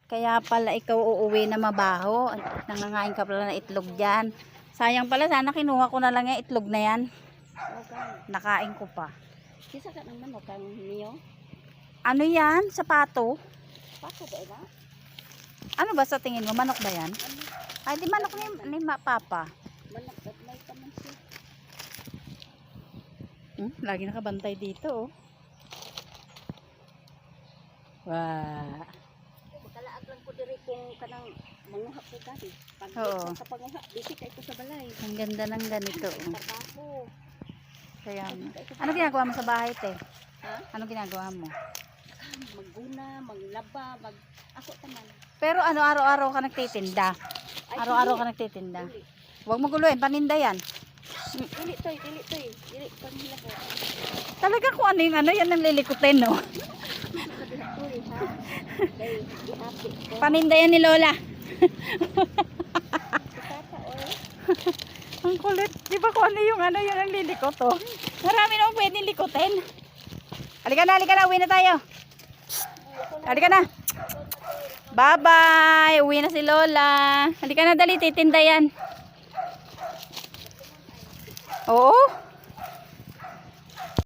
Kaya pala ikaw uuwi na mabaho. Nangangain ka pala ng itlog dyan. Sayang pala, sana kinuha ko na lang yung itlog na yan. Nakain ko pa. Kisa ka ng manok ang niyo? Ano yan? Sapato? Pato ba ina? Ano ba sa tingin mo? Manok ba yan? Ay, di manok ni Papa. Manok at may taman siya. Lagi nakabantay dito, oh. Wow. Makalaag lang po diri kung kanang manguha po gani. Pag Oo. sa panguha, dito kay ko sa balay. Ang ganda ng ganito, oh. Trabaho. Kaya, ano ginagawa mo sa bahay, te? Ha? Ano ginagawa mo? Magguna, maglaba, ako taman. Pero ano, araw-araw ka nagtitinda? Ay, Araw-araw ka dili. nagtitinda? Dili. Huwag mo guluhin, paninda yan. Dili toy, dili toy. Dili kanila ko. Talaga kung ano yung ano, yan ang lilikutin, no? Toy ha. Day, happy ko. Paninda yan ni Lola. Tata or Ang kulit. Di ba kung ano yung ano, yan ang lilikot, oh. Marami naman pwedeng likutin. Halika na, uwi na tayo. Halika na. Bye-bye. Uwi na si Lola. Halika na, dali, titinda yan. Oo.